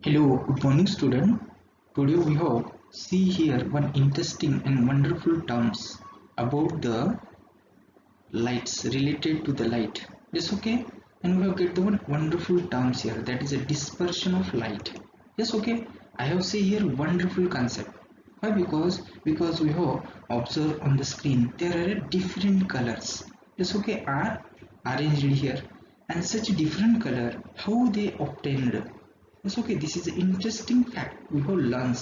Hello, good morning student. Today we have see here one interesting and wonderful terms about the lights related to the light. Yes, okay. And we have get the one wonderful terms here, that is a dispersion of light. Yes, okay. I have say here wonderful concept. Why? Because we have observed on the screen there are different colors. Yes, okay, are arranged here, and such different color how they obtained. Yes, okay, this is an interesting fact we have learned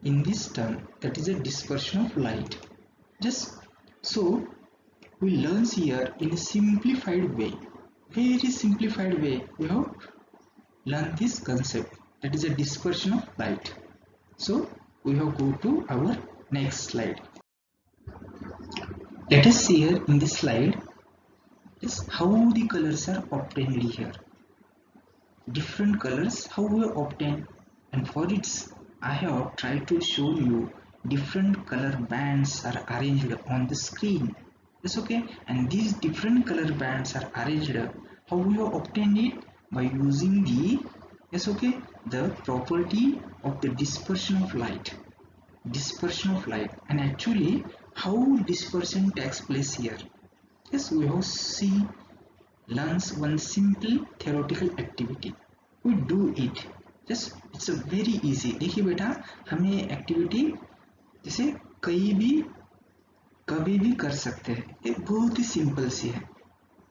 in this term, that is a dispersion of light. Just so we learn here in a simplified way, very simplified way we have learned this concept, that is a dispersion of light. So we have go to our next slide. Let us see here in this slide is how the colors are obtained here. Different colors how we obtain, and for its I have tried to show you different color bands are arranged on the screen. That's okay, and these different color bands are arranged how we have obtained it by using the the property of the dispersion of light, and actually how dispersion takes place here. Yes, we have see learns one simple theoretical activity. We do it, just it's a very easy. देखिए बेटा, हमें activity जैसे कहीं भी कभी भी कर सकते हैं, ये बहुत ही सिंपल सी है.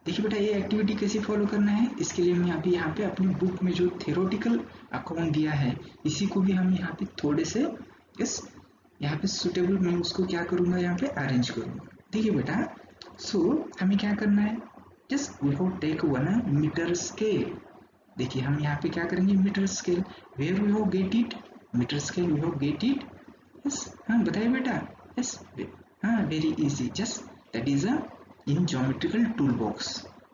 देखिए बेटा, ये एक्टिविटी कैसे फॉलो करना है, इसके लिए हम यहाँ पे अपनी बुक में जो थ्योरेटिकल अकाउंट दिया है इसी को भी हम यहाँ पे थोड़े से इस यहाँ पे सुटेबल मैं उसको क्या करूँगा, यहाँ पे अरेंज करूँगा. देखिए बेटा, सो हमें क्या करना है, just we have take one metre scale. देखिए हम यहाँ पे क्या करेंगे, metre scale. Where we have get it, metre scale we have get it. Yes, हाँ बताइए बेटा. यस, हाँ very easy. Just that is a in geometrical toolbox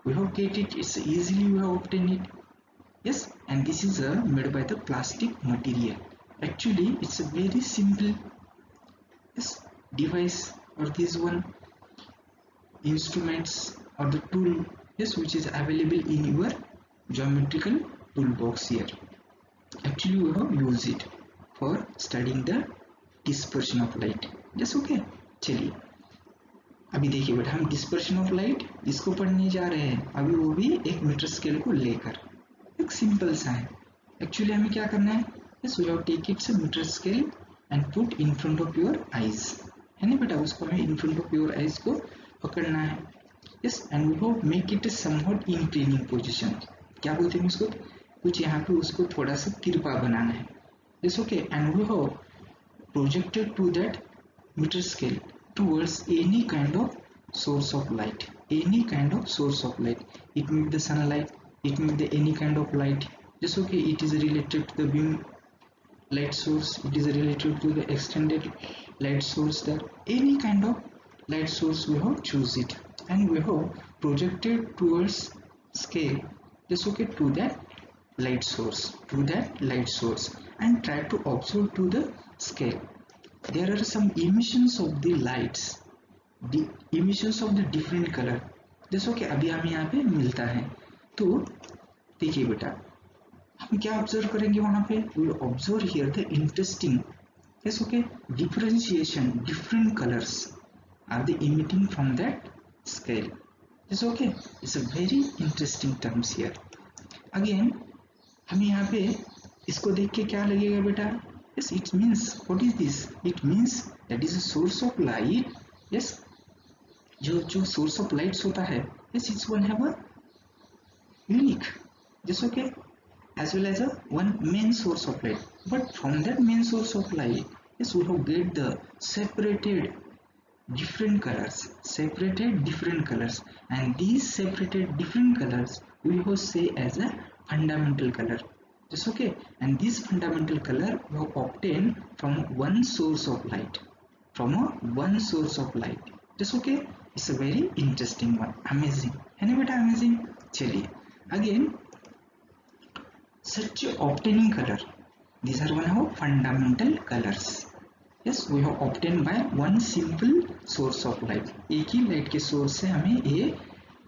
we have get it. It's easily we have obtained it. Yes, and this is made by the plastic material. Actually it's a very simple device, or this one instruments or the tool, yes, which is available in your geometrical toolbox here. Actually we have used it for studying the dispersion of light. Yes, okay. चलिए अभी देखिए बेटा, हम dispersion of light इसको पढ़ने जा रहे हैं अभी, वो भी एक मीटर स्केल को लेकर. एक सिंपल सा है. एक्चुअली हमें क्या करना है, yes we have take its metre scale and put in front of your eyes, है ना बेटा, उसको हमें in front of your eyes को पकड़ना है. Yes, and we have make it somewhat inclining position. क्या बोलते हैं उसको, कुछ यहाँ पे उसको थोड़ा सा तिरपा बनाना है. Yes, okay. And we have projected to that metre scale towards any kind of source of light. It may be the sunlight, it may be the any kind of light. Just okay, it is related to the beam light source, it is related to the extended light source, that any kind of light source we have choose it, and we have projected towards scale, just okay, to that light source, and try to observe to the scale. There are some emissions of the lights, the emissions of the different color. जैसे कि अभी हमें यहाँ पे मिलता है. तो देखिए बेटा, हम क्या ऑब्जर्व करेंगे वहां पे, we will observe here the interesting, yes, okay, differentiation, different colors are they emitting from that scale. Yes, okay, it's a very interesting terms here. Again हमें यहाँ पे इसको देख के क्या लगेगा बेटा, yes, it means what is this, it means that is a source of light. yes, जो source of lights होता है, yes, it's one have a unique, just okay, as well as a one main source of light. But from that main source of light, yes, we have get the separated different colors, and these separated different colors we have say as a fundamental color. Just okay, and this fundamental color we have obtained from one source of light, just okay. It's a very interesting one, amazing, है ना बेटा, amazing. चलिए again, such obtaining color, these are one of fundamental colors. yes, we have obtained by one simple source of light. एक ही light के source से हमें ये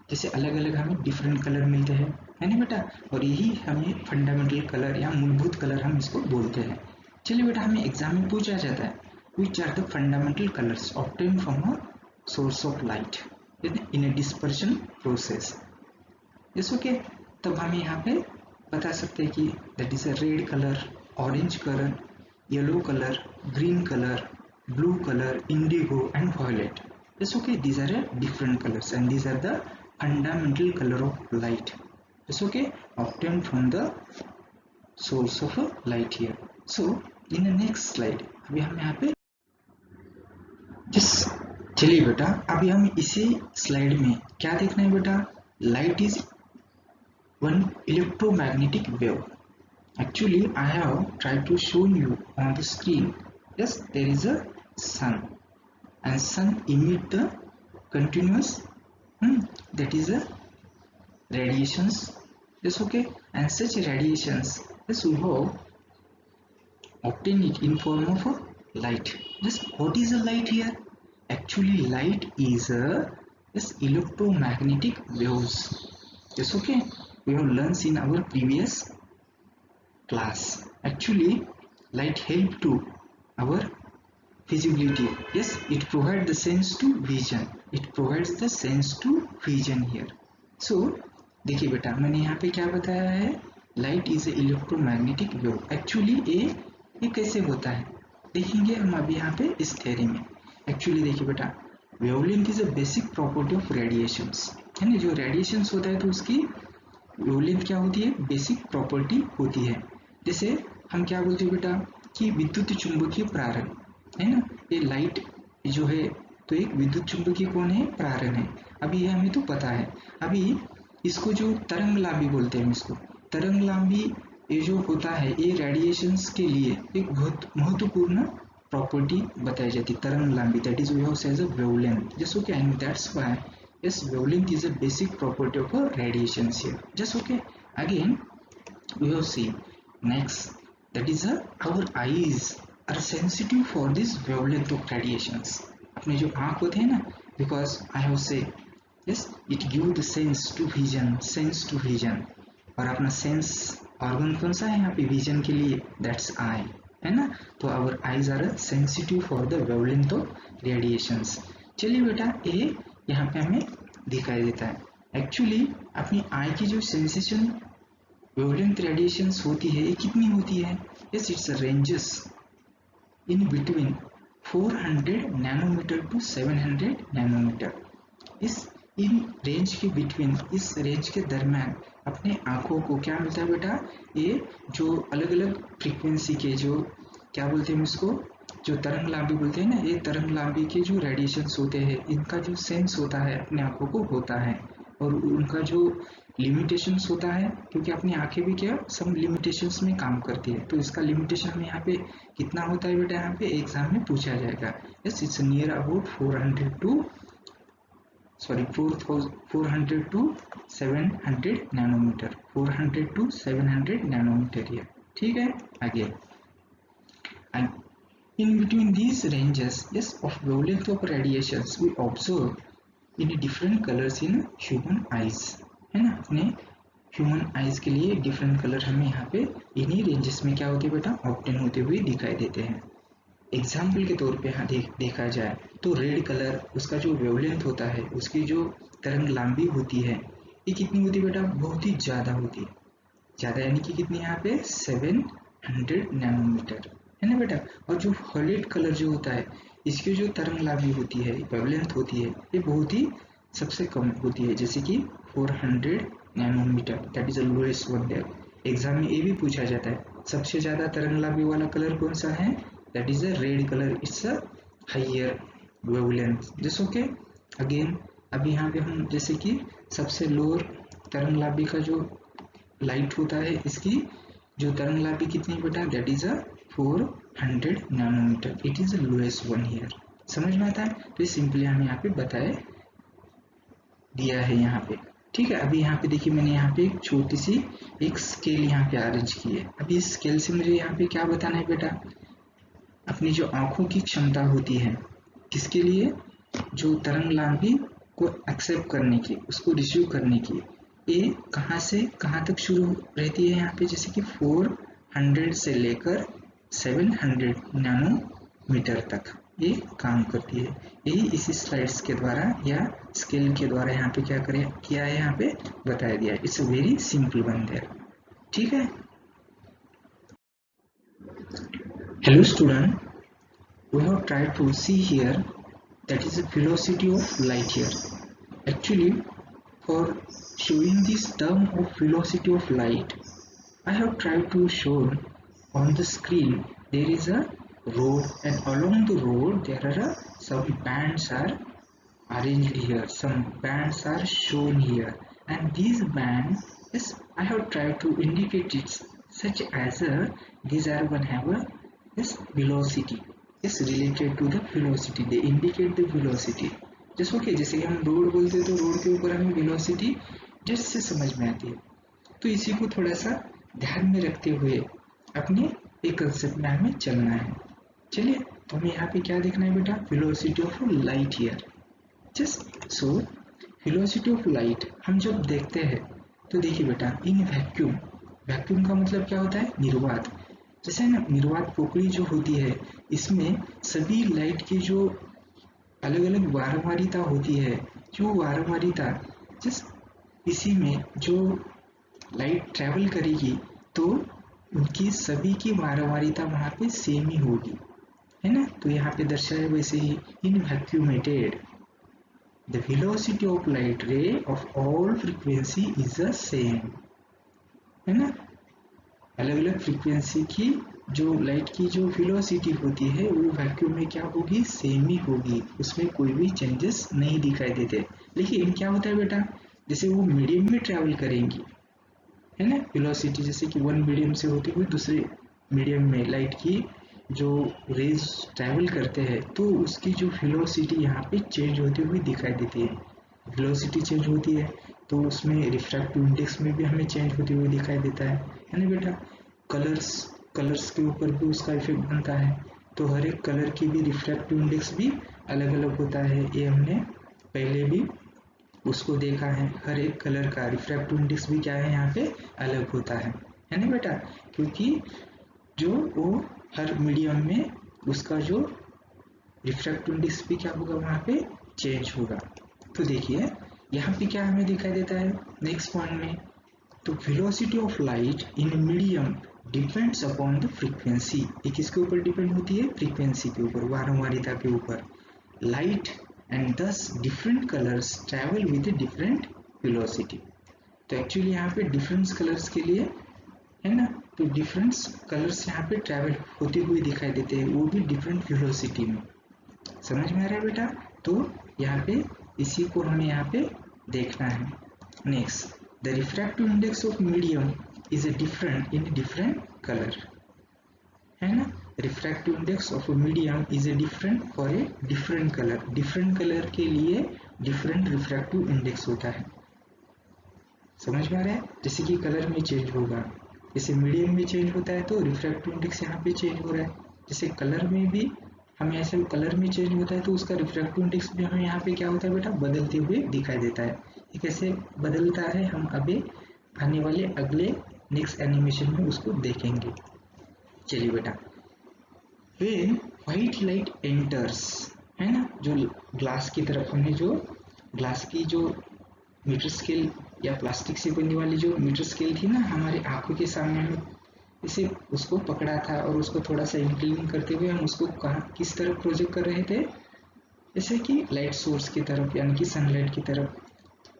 जैसे अलग अलग हमें डिफरेंट कलर मिलते हैं, है ना बेटा, और यही हमें फंडामेंटल कलर या मूलभूत कलर हम इसको बोलते हैं। चलिए बेटा, हमें एग्जाम में पूछा जाता है which are the fundamental colours obtain from a source of light in a dispersion process. जैसे ओके, तब हम यहाँ पे बता सकते हैं कि that is a red colour, orange colour, yellow colour, green colour, blue color, indigo and violet. It's okay, these are different colors and these are the fundamental color of light. It's okay, obtained from the source of light here. So in the next slide अभी हम यहाँ पे चलिए बेटा, अभी हम इसी slide में क्या देखना है बेटा, light is one electromagnetic wave. Actually, I have tried to show you on the screen. Yes, there is a sun, and sun emit the continuous that is a radiations. Yes, okay, and such radiations, yes, we have obtained it in form of a light. Just what is a light here? Actually, light is a electromagnetic waves. Yes, okay, we have learned in our previous class. Actually, light help to our visibility. Yes, it provides the sense to vision. It provides the sense to vision here. So देखिए बेटा, मैंने यहाँ पे क्या बताया है, light is a electromagnetic wave. Actually ये कैसे होता है देखेंगे हम अभी यहाँ पे इस थ्योरी में. एक्चुअली देखिए बेटा, wavelength is a basic property of radiations, है ना. जो रेडिएशंस होता है तो उसकी वेवलेंथ क्या होती है, बेसिक प्रॉपर्टी होती है. जैसे हम क्या बोलते हैं बेटा कि विद्युत चुंबकीय प्रारण, है ना. ये लाइट जो है तो एक विद्युत चुंबकीय कौन है, प्रारण है. अभी ये हमें तो पता है. अभी इसको जो तरंगलांबी बोलते हैं, इसको तरंगलांबी ये जो होता है ये रेडिएशंस के लिए एक बहुत महत्वपूर्ण प्रॉपर्टी बताई जाती है, तरंगलांबी. That is we have said a wavelength. Just okay, and that's why yes, wavelength is a basic property of radiations here. Just okay, again we have seen next, that is our eyes are sensitive for this wavelength of radiations. अपने जो आँख होते हैं ना, because I have said yes, it give the sense to vision. और अपना sense organ कौन सा है यहाँ पे vision के लिए, that's eye, है ना. तो our eyes are sensitive for the wavelength of radiations. चलिए बेटा, ये यहाँ पे हमें दिखाई देता है. एक्चुअली अपनी आई की जो सेंसेशन वेवलेंथ रेडिएशंस होती है, ये कितनी होती है, yes, it's ranges in between 400 nanometre to 700 nanometre. इस इन रेंज के बिटवीन, इस रेंज के दरम्यान अपने आंखों को क्या मिलता है बेटा, ये जो अलग अलग फ्रीक्वेंसी के जो क्या बोलते हैं इसको, जो तरंगलांबी बोलते हैं ना, ये तरंगलांबी के जो रेडिएशंस होते हैं इनका जो सेंस होता है अपने आंखों को होता है. और उनका जो लिमिटेशंस होता है, क्योंकि अपनी आंखें भी क्या सब लिमिटेशंस में काम करती है, तो इसका लिमिटेशन हमें यहाँ पे कितना होता है बेटा, यहाँ पे एग्जाम में पूछा जाएगा. Yes, it's near about 400 to 700 nanometre. 400 to 700 nanometre ये, ठीक है. आगे in between these ranges, yes, of wavelength of radiations we observe in different colors in human eyes, है ना. अपने ह्यूमन आइज के लिए डिफरेंट कलर हमें यहाँ पे इन्हीं रेंजेस में क्या होते हैं बेटा, ऑब्टेन होते हुए दिखाई देते हैं. एग्जाम्पल के तौर पे यहाँ देखा जाए तो रेड कलर, उसका जो वेवलेंथ होता है, उसकी जो तरंग लांबी होती है, ये कितनी होती है बेटा, बहुत ही ज़्यादा होती है. ज़्यादा यानी कि कितनी यहाँ पे 700 नैनोमीटर, है ना बेटा. और जो वायलेट कलर जो होता है, इसकी जो तरंगलांबी होती है, वेवलेंथ होती है, ये बहुत ही सबसे कम होती है, जैसे कि 400 nanometre. That is the lowest one there. Exam में ये भी पूछा जाता है सबसे ज़्यादा तरंगलांबी वाला कलर कौन सा है, that is a red colour. It's a higher wavelength. Just okay, again अभी यहाँ पे हम जैसे कि सबसे लोअर तरंगलांबी का जो लाइट होता है, इसकी जो तरंगलांबी कितनी बेटा, that is a 400 nanometre. It is the lowest one here. समझ में आता है. तो सिंपली हमें यहाँ पे बताए दिया है यहाँ पे, ठीक है. अभी यहाँ पे देखिए, मैंने यहाँ पे एक छोटी सी एक स्केल यहाँ पे अरेंज की है. अभी इस स्केल से मुझे यहाँ पे क्या बताना है बेटा, अपनी जो आंखों की क्षमता होती है, किसके लिए, जो तरंगलांबी को एक्सेप्ट करने की, उसको रिसीव करने की, ये कहाँ से कहाँ तक शुरू रहती है यहाँ पे, जैसे कि 400 से लेकर 700 नैनोमीटर तक ये काम करती है। यही इसी स्लाइड्स के द्वारा या स्केल के द्वारा यहाँ पे क्या करें किया है, यहाँ पे बताया दिया है। It's a very simple one there. ठीक है। Hello student, we have tried to see here that is the velocity of light here. Actually, for showing this term of velocity of light, I have tried to show on the screen there is a road, and along the road there are some bands are arranged here, some bands are shown here, and these bands is I have tried to indicate it such as these are one have a this velocity is related to the velocity, they indicate the velocity। जैसे okay, जैसे कि हम road बोलते हैं तो road के ऊपर हमें वेलोसिटी जस्ट से समझ में आती है, तो इसी को थोड़ा सा ध्यान में रखते हुए अपने एक कंसेप्ट में हमें चलना है। चलिए, तो हमें यहाँ पे क्या देखना है बेटा, velocity of light here. Just so velocity of light हम जब देखते हैं तो देखिए बेटा, इन वैक्यूम, वैक्यूम का मतलब क्या होता है, निर्वात। जैसे ना निर्वात पोकड़ी जो होती है, इसमें सभी लाइट की जो अलग अलग वारंवारिता होती है, जो वारंवारिता जिस इसी में जो लाइट ट्रेवल करेगी तो उनकी सभी की वारंवारिता वहाँ पे सेम ही होगी, है ना। तो यहाँ पे दर्शाया वैसे ही, in vacuumated the velocity of light ray of all frequency is the same, है ना। अलग अलग फ्रीक्वेंसी की जो लाइट की जो वेलोसिटी होती है वो वैक्यूम में क्या होगी, सेम ही होगी, उसमें कोई भी चेंजेस नहीं दिखाई देते। लेकिन क्या होता है बेटा, जैसे वो मीडियम में ट्रैवल करेंगी, है ना, वेलोसिटी जैसे कि वन मीडियम से होते हुए दूसरे मीडियम में लाइट की जो रेज ट्रैवल करते हैं तो उसकी जो वेलोसिटी यहाँ पे चेंज होती हुई दिखाई देती है। वेलोसिटी चेंज होती है तो उसमें रिफ्रैक्टिव इंडेक्स में भी हमें चेंज होती हुई दिखाई देता है ना बेटा। कलर्स के ऊपर भी उसका इफेक्ट बनता है, तो हर एक कलर की भी रिफ्रैक्टिव इंडेक्स भी अलग अलग होता है, ये हमने पहले भी उसको देखा है। हर एक कलर का रिफ्रैक्टिव इंडेक्स भी क्या है, यहाँ पे अलग होता है ना बेटा, क्योंकि जो वो हर मीडियम में उसका जो रिफ्रैक्टिव इंडेक्स भी क्या होगा, वहाँ पे चेंज होगा। तो देखिए यहाँ पे क्या हमें दिखाई देता है नेक्स्ट पॉइंट में, तो velocity of light in medium depends upon the frequency. ये किसके ऊपर डिपेंड होती है, फ्रीक्वेंसी के ऊपर, वारंवारिता के ऊपर। लाइट एंड दस different colours travel with different velocity. तो एक्चुअली यहाँ पे डिफरेंट कलर्स के लिए, है ना, तो डिफरेंट कलर्स यहाँ पे ट्रैवल होते हुए दिखाई देते हैं, वो भी डिफरेंट वेलोसिटी में। समझ में आ रहा है बेटा। तो यहाँ पे इसी को हमें यहाँ पे देखना है। Next, the refractive index of medium is different in different colour, है ना। Refractive index of medium is different for a different colour. Different colour के लिए डिफरेंट रिफ्रैक्टिव इंडेक्स होता है। समझ में आ रहा है, जैसे कि कलर में चेंज होगा, जैसे मीडियम में चेंज होता है तो रिफ्रैक्टिव इंडेक्स यहाँ पे चेंज हो रहा है। जैसे कलर में भी हमें ऐसे कलर में चेंज होता है तो उसका रिफ्रैक्टिव इंडेक्स भी हमें यहाँ पे क्या होता है बेटा, बदलते हुए दिखाई देता है। ये कैसे बदलता है हम अभी आने वाले अगले नेक्स्ट एनिमेशन में उसको देखेंगे। चलिए बेटा, व्हेन व्हाइट लाइट एंटर्स, है ना, जो ग्लास की तरफ हमने जो ग्लास की जो मीटर स्केल या प्लास्टिक से बनने वाली जो मीटर स्केल थी ना, हमारे आंखों के सामने हमें इसे उसको पकड़ा था और उसको थोड़ा सा इंक्लाइन करते हुए हम उसको कहाँ किस तरफ प्रोजेक्ट कर रहे थे, जैसे कि लाइट सोर्स की तरफ, यानी कि सनलाइट की तरफ।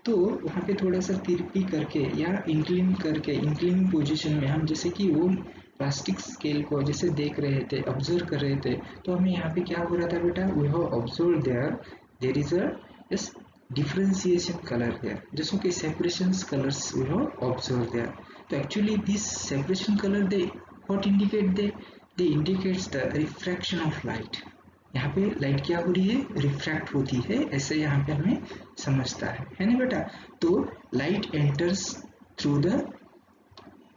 तो वहाँ पे थोड़ा सा तिरपी करके या इंक्लाइन करके, इंक्लाइन पोजीशन में हम जैसे कि वो प्लास्टिक स्केल को जैसे देख रहे थे, ऑब्जर्व कर रहे थे, तो हमें यहाँ पे क्या हो रहा था बेटा, we have observe there is a differentiation color there, just okay, separation colors we have observed there. So actually this separation color they what indicate, they indicates the refraction of light। यहाँ पे light क्या हो रही है, refract होती है, ऐसे यहाँ पे हमें समझता है ना बेटा। तो light enters through the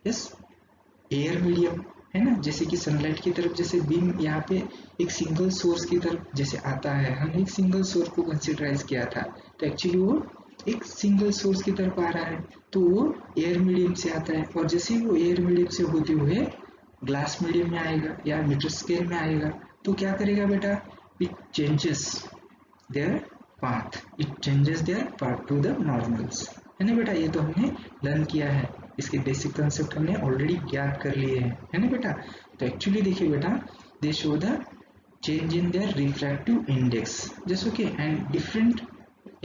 air medium, है ना, जैसे कि सनलाइट की तरफ जैसे बीम यहाँ पे एक सिंगल सोर्स की तरफ जैसे आता है, हमने एक सिंगल सोर्स को कंसिडराइज किया था, तो एक्चुअली वो एक सिंगल सोर्स की तरफ आ रहा है, तो वो एयर मीडियम से आता है, और जैसे ही वो एयर मीडियम से होते हुए ग्लास मीडियम में आएगा या मीटर स्केल में आएगा, तो क्या करेगा बेटा, it changes their path, it changes their path to the normals, है ना बेटा। ये तो हमने लर्न किया है, इसके बेसिक कंसेप्ट हमने ऑलरेडी ज्ञात कर लिए हैं, है ना बेटा। तो एक्चुअली देखिए बेटा, दे show the change in their refractive index, जैसे कि एंड डिफरेंट,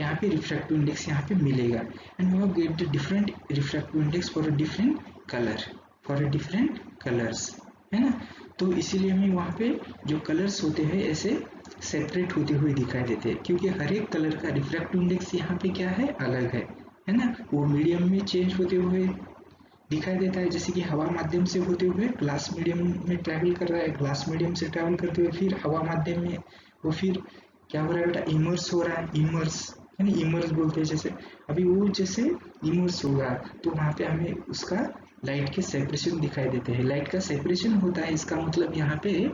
यहाँ पे रिफ्रैक्टिव इंडेक्स यहाँ पे मिलेगा, and we get the different refractive index for a different colour, for a different colours, है ना। तो इसीलिए हमें वहाँ पे जो कलर्स होते हैं ऐसे सेपरेट होते हुए दिखाई देते हैं, क्योंकि हर एक कलर का रिफ्रैक्टिव इंडेक्स यहाँ पे क्या है, अलग है ना। वो मीडियम में चेंज होते हुए दिखाई देता है, जैसे कि हवा माध्यम से होते हुए ग्लास मीडियम में ट्रैवल कर रहा है, ग्लास मीडियम से ट्रैवल करते हुए फिर हवा माध्यम में वो फिर क्या हो रहा है बेटा, इमर्स हो रहा है, इमर्स, है ना, इमर्स बोलते हैं। जैसे अभी वो जैसे इमर्स होगा तो वहाँ पे हमें उसका लाइट के सेपरेशन दिखाई देते हैं, लाइट का सेपरेशन होता है, इसका मतलब यहाँ पे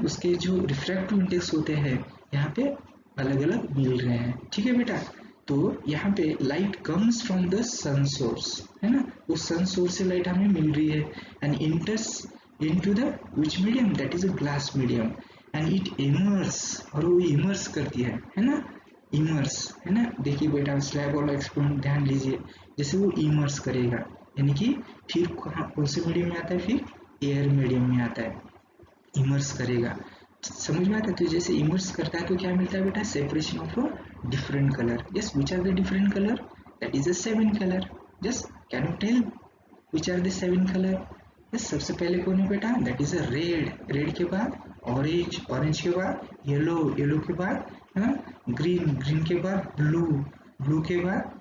उसके जो रिफ्रैक्टिव इंडेक्स होते हैं यहाँ पे अलग अलग मिल रहे हैं, ठीक है बेटा। तो यहाँ पे light comes from the sun source, है ना, उस सन सोर्स से लाइट हमें मिल रही है, and इंटर्स into the which medium, that is a glass medium, and it immerse, और वो इमर्स करती है ना, इमर्स, है ना। देखिए बेटा स्लैब वाला एक्सपेरिमेंट ध्यान लीजिए, जैसे वो इमर्स करेगा, यानी कि फिर कौन से मीडियम में आता है, फिर एयर मीडियम में आता है, इमर्स करेगा, समझ में आता है। तो जैसे इमर्स करता है तो क्या मिलता है बेटा, separation of a different colour, yes which are the different colour, that is a 7 colour, just can you tell which are the 7 colour, yes सबसे पहले कौन है बेटा, that is a red, red के बाद ऑरेंज, ऑरेंज के बाद yellow, yellow के बाद ग्रीन, ग्रीन के बाद ब्लू, ब्लू के बाद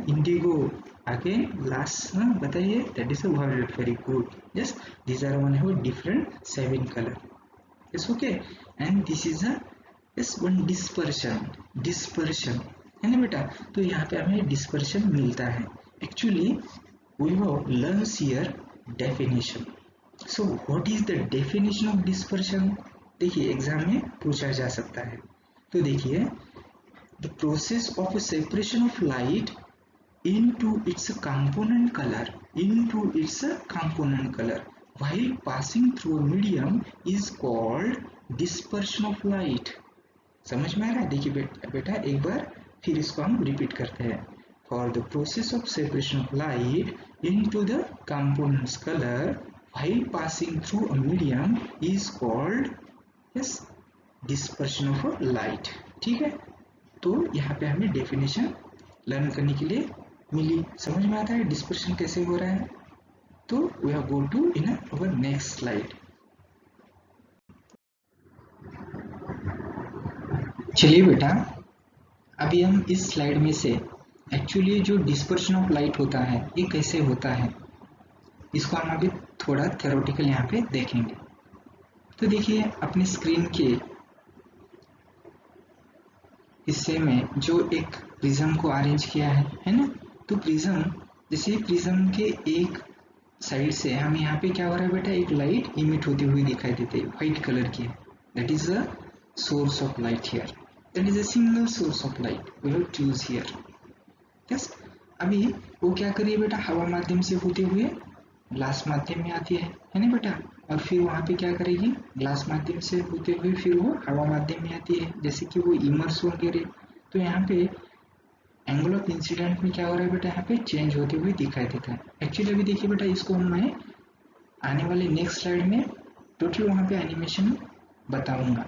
इंडिगो, आगे लास्ट बताइए, that is a violet, very good, yes these are one have different 7 color, yes okay, and this is a yes one dispersion है ना बेटा। तो यहाँ पे हमें डिस्पर्शन मिलता है, actually we have learned here definition, so what is the definition of dispersion, देखिए एग्जाम में पूछा जा सकता है। तो देखिए the process of a separation of light into its component color while passing through a medium is called dispersion of light, समझ में आ रहा है। देखिए बेटा एक बार फिर इसको हम रिपीट करते हैं, for the process of separation of light into the components color while passing through a medium is called yes dispersion of a light, ठीक है। तो यहाँ पे हमें डेफिनेशन लर्न करने के लिए मिली, समझ में आता है डिस्पर्शन कैसे हो रहा है। तो we have go to in our next slide. चलिए बेटा अभी हम इस स्लाइड में से एक्चुअली जो डिस्पर्शन ऑफ लाइट होता है ये कैसे होता है इसको हम अभी थोड़ा थ्योरेटिकल यहाँ पे देखेंगे। तो देखिए अपनी स्क्रीन के हिस्से में जो एक प्रिज्म को अरेंज किया है ना। तो प्रिज्म जैसे प्रिज्म के एक साइड से हमें यहाँ पे क्या हो रहा है बेटा, एक लाइट इमिट होती हुई दिखाई देती है व्हाइट कलर की, that is the source of light here, that is a single source of light we have choose here, yes. अभी वो क्या करिए बेटा, हवा माध्यम से होते हुए ग्लास माध्यम में आती है ना बेटा, और फिर वहाँ पे क्या करेगी, ग्लास माध्यम से होते हुए फिर वो हवा माध्यम में आती है, जैसे कि वो इमर्स वगैरह। तो यहाँ पे एंगल ऑफ इंसिडेंट में क्या हो रहा है बेटा, यहाँ पे चेंज होते हुए दिखाई देता है। एक्चुअली अभी देखिए बेटा इसको मैं आने वाले नेक्स्ट स्लाइड में टोटल वहाँ पे एनिमेशन बताऊंगा।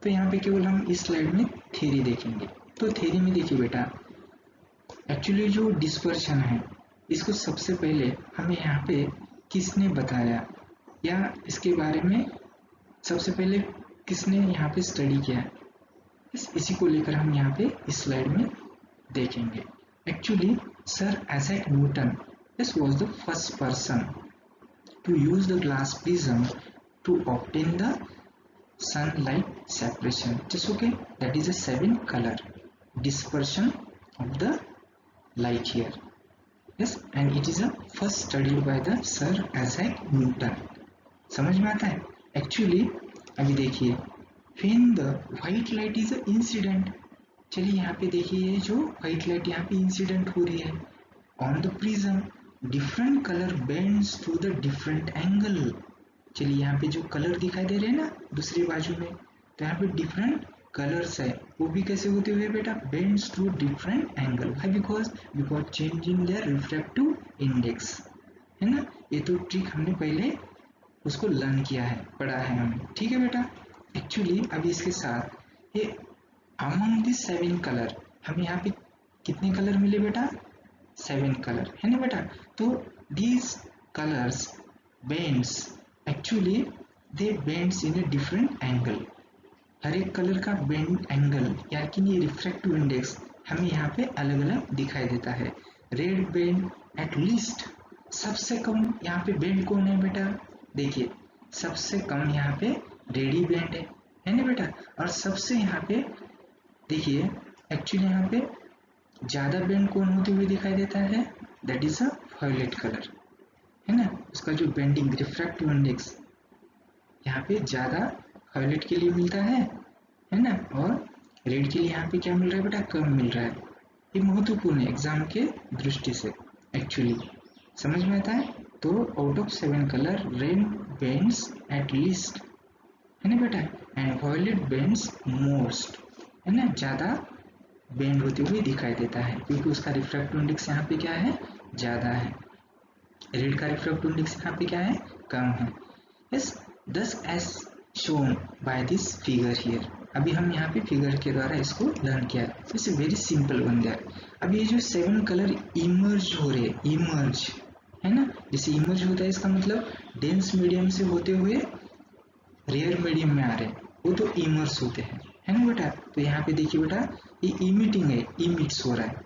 तो यहाँ पे केवल हम इस स्लाइड में थ्योरी देखेंगे। तो थ्योरी में देखिए बेटा एक्चुअली जो डिस्पर्शन है इसको सबसे पहले हमें यहाँ पे किसने बताया या इसके बारे में सबसे पहले किसने यहाँ पे स्टडी किया, इसी को लेकर हम यहाँ पे इस स्लाइड में देखेंगे। Actually sir Isaac Newton this was the first person to use the glass prism to obtain the sunlight separation, just okay, that is a 7 color dispersion of the light here, yes, and it is a first studied by the Sir Isaac Newton, समझ में आता है। Actually अभी देखिए when the white light is a incident, चलिए यहाँ पे देखिए ये जो व्हाइट लाइट यहाँ पे इंसिडेंट हो रही है on the prism, different colour bends to the different angle. चलिए यहाँ पे जो कलर दिखाई दे रहे हैं ना दूसरी बाजू में, तो यहाँ पे डिफरेंट कलर्स है, वो भी कैसे होते हुए बेटा, bends to different angle. Why? Because changing their refractive index, है ना। ये तो ट्रिक हमने पहले उसको लर्न किया है, पढ़ा है हमने, ठीक है बेटा। एक्चुअली अभी इसके साथ ये अमंग दिस 7 कलर, हमें यहाँ पे कितने कलर मिले बेटा, 7 कलर, है ना बेटा। तो these colors bends, actually they bends in a different angle। हर एक कलर का बेंड एंगल यानी कि ये रिफ्रैक्टिव इंडेक्स हमें यहाँ पे अलग अलग दिखाई देता है। रेड बेंड एट लीस्ट, सबसे कम यहाँ पे बेंड कौन है बेटा, देखिए सबसे कम यहाँ पे रेडी बेंड है ना बेटा। और सबसे यहाँ पे देखिए एक्चुअली यहाँ पे ज्यादा बेंड कौन होते हुए दिखाई देता है, that is a violet colour, है ना। उसका जो बेंडिंग रिफ्रैक्टिव इंडेक्स यहाँ पे ज्यादा वायलेट के लिए मिलता है ना। और रेड के लिए यहाँ पे क्या मिल रहा है बेटा, कम मिल रहा है। ये महत्वपूर्ण है एग्जाम के दृष्टि से, एक्चुअली समझ में आता है। तो out of 7 colour red bends at least, है ना बेटा, एंड वायलेट बेंड्स मोस्ट, है ना, ज्यादा बेंड होते हुए दिखाई देता है क्योंकि उसका रिफ्रैक्टिव इंडेक्स यहाँ पे क्या है, ज्यादा है। रेड का रिफ्रैक्टिव इंडेक्स यहाँ पे क्या है, कम है। Yes, thus as shown by this figure here. अभी हम यहाँ पे फिगर के द्वारा इसको लर्न किया है। It's very simple one there. अब ये जो 7 कलर इमर्ज हो रहे, इमर्ज, है ना, जैसे इमर्ज होता है इसका मतलब डेंस मीडियम से होते हुए रेयर मीडियम में आ रहे हैं, वो तो इमर्स होते हैं, है ना बेटा। तो यहाँ पे देखिए बेटा ये इमिटिंग है, इमिट्स हो रहा है,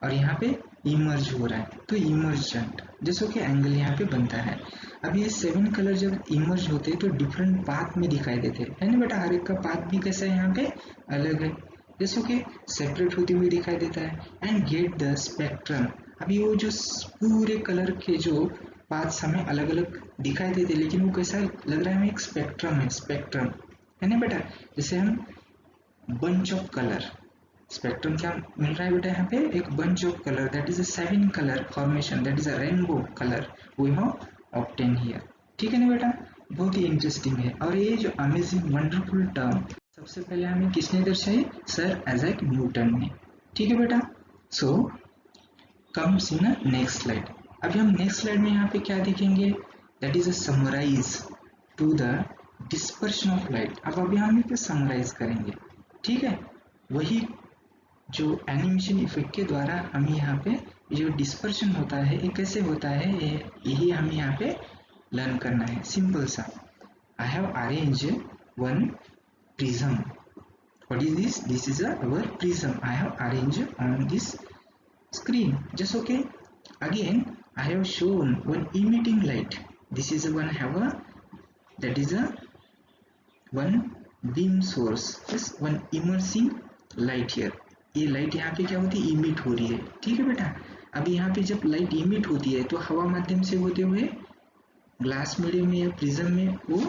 और यहाँ पे इमर्ज हो रहा है, तो इमर्जेंट जैसे कि एंगल यहाँ पे बनता है। अब ये 7 कलर जब इमर्ज होते हैं तो डिफरेंट पाथ में दिखाई देते हैं, है ना बेटा। हर एक का पाथ भी कैसा है यहाँ पे, अलग है, जैसे कि सेपरेट होते हुए दिखाई देता है। एंड गेट द स्पेक्ट्रम, अभी वो जो पूरे कलर के जो पाथ्स हमें अलग अलग दिखाई देते, लेकिन वो कैसा लग रहा है हमें, एक स्पेक्ट्रम है, स्पेक्ट्रम, है ना बेटा। जैसे हम बंच ऑफ कलर, स्पेक्ट्रम क्या मिल रहा है बेटा, यहाँ पे एक bunch of colour, that is a 7 colour formation, that is a rainbow colour we have obtain here, ठीक है ना बेटा। बहुत ही इंटरेस्टिंग है। और ये जो अमेजिंग वंडरफुल टर्म सबसे पहले हमें किसने दर्शाई, सर आइजैक न्यूटन ने, ठीक है बेटा। So comes in next slide. अभी हम नेक्स्ट स्लाइड में यहाँ पे क्या देखेंगे, that is a summarise to the dispersion of light. अब अभी हम इसे समराइज करेंगे, ठीक है। वही जो एनिमेशन इफेक्ट के द्वारा हमें यहाँ पे जो डिस्पर्शन होता है ये कैसे होता है, यही हमें यहाँ पे लर्न करना है, सिंपल सा। I have arrange one prism, what is this, this is our prism, I have arrange on this screen, just okay. Again I have shown one emitting light, this is a one have a, that is a one beam source, yes, one immersing light here। ये light यहाँ पे क्या होती है, emit हो रही है, ठीक है बेटा। अभी यहाँ पे जब लाइट इमिट होती है तो हवा माध्यम से होते हुए ग्लास मीडियम में या प्रिज्म में वो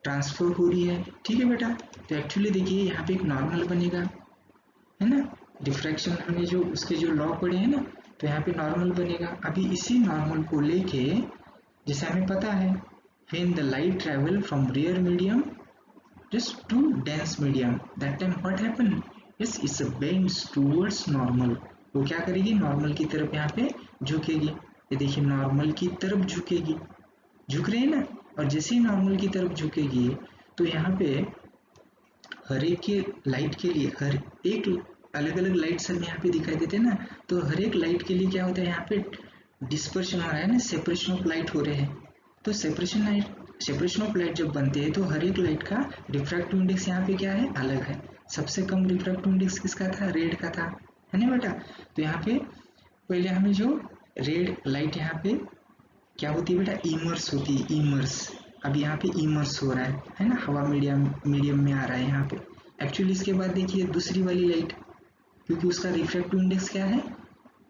ट्रांसफर हो रही है, ठीक है बेटा। तो एक्चुअली देखिए यहाँ पे एक नॉर्मल बनेगा, है ना, डिफ्रैक्शन हमने जो उसके जो लॉ पढ़े हैं ना, तो यहाँ पे नॉर्मल बनेगा। अभी इसी नॉर्मल को लेके जैसे हमें पता है when the light travel from rare medium just to dense medium, that time what happen, yes it's a bends towards normal। वो क्या करेगी, नॉर्मल की तरफ यहाँ पे झुकेगी, ये देखिए नॉर्मल की तरफ झुकेगी, झुक रहे हैं ना। और जैसे ही नॉर्मल की तरफ झुकेगी तो यहाँ पे हर एक के लाइट के लिए हर एक अलग अलग लाइट्स हमें यहाँ पे दिखाई देते हैं ना, तो हर एक लाइट के लिए क्या होता है, यहाँ पे डिस्पर्शन हो रहा है ना, सेपरेशन ऑफ लाइट हो रहे हैं। तो सेपरेशन ऑफ लाइट जब बनते हैं तो हर एक लाइट का रिफ्रैक्टिव इंडेक्स यहाँ पे क्या है, अलग है। सबसे कम रिफ्रैक्टिव इंडेक्स किसका था, रेड का था, है ना बेटा। तो यहाँ पे पहले हमें जो रेड लाइट यहाँ पे क्या होती है बेटा, इमर्स होती है, इमर्स। अब यहाँ पे इमर्स हो रहा है ना, हवा मीडियम में आ रहा है यहाँ पे। एक्चुअली इसके बाद देखिए दूसरी वाली लाइट, क्योंकि उसका रिफ्रैक्टिव इंडेक्स क्या है,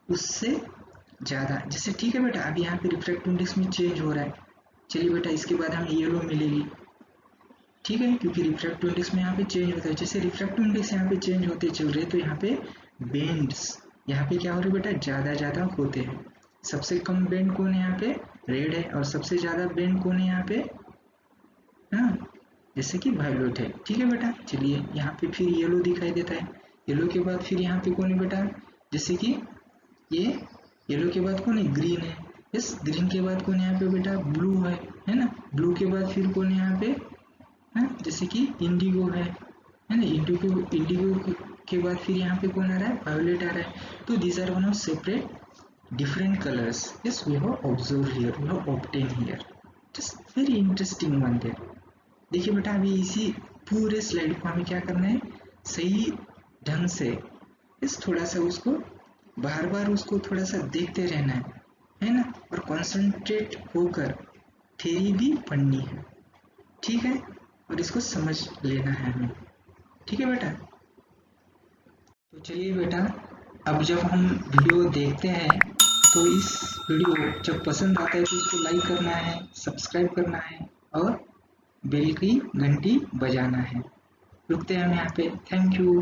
उससे ज़्यादा, जैसे ठीक है बेटा। अभी यहाँ पे रिफ्रैक्टिव इंडेक्स में चेंज हो रहा है। चलिए बेटा इसके बाद हमें येलो मिलेगी, ठीक है, क्योंकि रिफ्रैक्टिव इंडेक्स में यहाँ पे चेंज होता है। जैसे रिफ्रैक्टिव इंडेक्स यहाँ पे चेंज होते चल रहे तो यहाँ पे बेंड्स यहाँ पे क्या हो रहे बेटा, ज़्यादा होते हैं। सबसे कम बेंड कौन है यहाँ पे, रेड है, और सबसे ज़्यादा बेंड कौन है यहाँ पे, हाँ, जैसे कि वायलेट है। ठीक है बेटा, चलिए यहाँ पे फिर येलो दिखाई देता है। येलो के बाद फिर यहाँ पे कौन है बेटा, जैसे कि ये येलो के बाद कौन है, ग्रीन है। यस, ग्रीन के बाद कौन है यहाँ पे बेटा, ब्लू है ना। ब्लू के बाद फिर कौन है यहाँ पे, हाँ, जैसे कि इंडिगो है ना। इंडिगो के बाद फिर यहाँ पे कौन आ रहा है, वायोलेट आ रहा है। तो these are one of separate different colors. Yes, we have observed here, we have obtained here. Just very interesting one there. देखिए बेटा, अभी इसी पूरे स्लाइड को हमें क्या करना है, सही ढंग से इस थोड़ा सा उसको बार बार उसको थोड़ा सा देखते रहना है ना, और कंसंट्रेट होकर थ्योरी भी पढ़नी है। ठीक है, और इसको समझ लेना है हमें। ठीक है बेटा, तो चलिए बेटा, अब जब हम वीडियो देखते हैं तो इस वीडियो जब पसंद आता है तो इसको लाइक करना है, सब्सक्राइब करना है और बेल की घंटी बजाना है। रुकते हैं हम यहाँ पे। Thank you.